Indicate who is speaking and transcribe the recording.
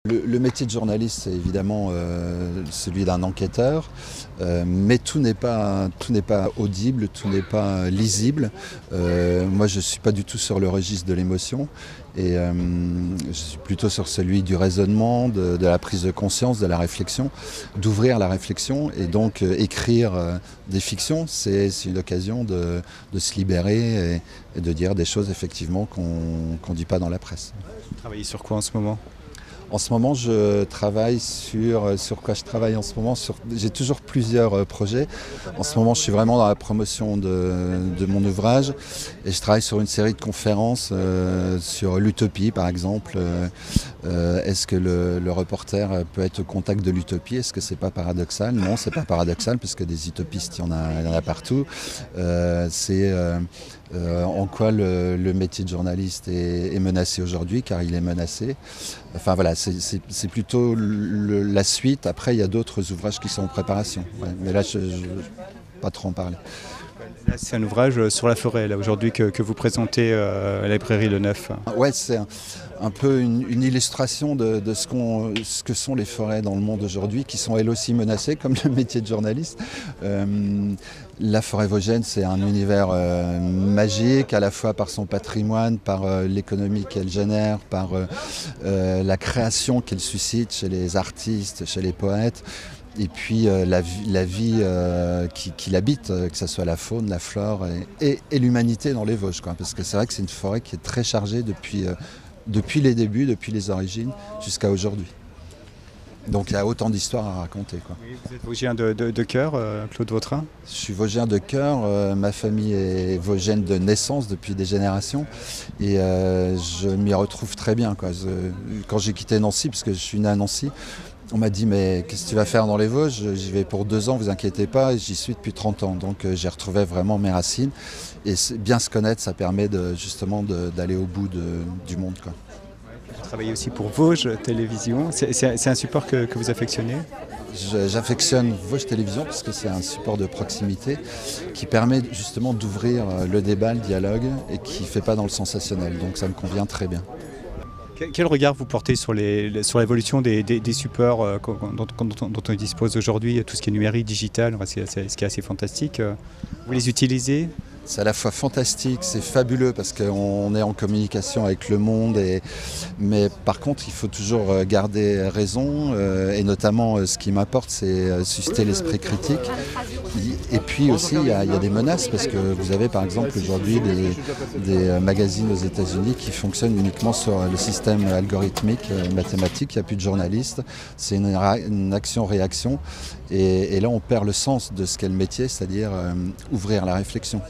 Speaker 1: Le métier de journaliste, c'est évidemment celui d'un enquêteur, mais tout n'est pas audible, tout n'est pas lisible. Moi, je ne suis pas du tout sur le registre de l'émotion, et je suis plutôt sur celui du raisonnement, de la prise de conscience, de la réflexion, d'ouvrir la réflexion. Et donc écrire des fictions, c'est une occasion de se libérer et de dire des choses effectivement qu'on ne dit pas dans la presse.
Speaker 2: Vous travaillez sur quoi en ce moment ?
Speaker 1: En ce moment, je travaille sur quoi je travaille en ce moment. J'ai toujours plusieurs projets. En ce moment, je suis vraiment dans la promotion de mon ouvrage et je travaille sur une série de conférences sur l'utopie, par exemple. Est-ce que le reporter peut être au contact de l'utopie? Est-ce que c'est pas paradoxal? Non, c'est pas paradoxal parce que des utopistes, il y en a partout. En quoi le métier de journaliste est menacé aujourd'hui, car il est menacé. Enfin voilà, c'est plutôt la suite. Après, il y a d'autres ouvrages qui sont en préparation. Ouais, mais là, je ne vais pas trop en parler.
Speaker 2: Là, c'est un ouvrage sur la forêt, là, aujourd'hui, que vous présentez à la librairie Le Neuf.
Speaker 1: Ouais, c'est un peu une illustration de ce que sont les forêts dans le monde aujourd'hui, qui sont elles aussi menacées, comme le métier de journaliste. La forêt vosgienne, c'est un univers magique, à la fois par son patrimoine, par l'économie qu'elle génère, par la création qu'elle suscite chez les artistes, chez les poètes. Et puis la vie qui l'habite, que ce soit la faune, la flore et l'humanité dans les Vosges, quoi. Parce que c'est vrai que c'est une forêt qui est très chargée depuis les débuts, depuis les origines, jusqu'à aujourd'hui. Donc il y a autant d'histoires à raconter, quoi.
Speaker 2: Oui, vous êtes vosgien de cœur, Claude Vautrin ?
Speaker 1: Je suis vosgien de cœur, ma famille est vosgienne de naissance depuis des générations et je m'y retrouve très bien, quoi. Quand j'ai quitté Nancy, parce que je suis né à Nancy, on m'a dit mais qu'est-ce que tu vas faire dans les Vosges? J'y vais pour 2 ans, vous inquiétez pas, et j'y suis depuis 30 ans. Donc j'ai retrouvé vraiment mes racines. Et bien se connaître, ça permet justement d'aller au bout du monde, quoi.
Speaker 2: Vous travaillez aussi pour Vosges Télévision. C'est un support que vous affectionnez ?
Speaker 1: J'affectionne Vosges Télévision parce que c'est un support de proximité qui permet justement d'ouvrir le débat, le dialogue et qui ne fait pas dans le sensationnel. Donc ça me convient très bien.
Speaker 2: Quel regard vous portez sur l'évolution des supports dont on dispose aujourd'hui, tout ce qui est numérique, digital, ce qui est assez fantastique? Vous les utilisez ?
Speaker 1: C'est à la fois fantastique, c'est fabuleux parce qu'on est en communication avec le monde, mais par contre il faut toujours garder raison et notamment ce qui m'importe c'est susciter l'esprit critique. Et puis aussi il y a des menaces parce que vous avez par exemple aujourd'hui des magazines aux États-Unis qui fonctionnent uniquement sur le système algorithmique mathématique, il n'y a plus de journalistes, c'est une action-réaction et là on perd le sens de ce qu'est le métier, c'est-à-dire ouvrir la réflexion.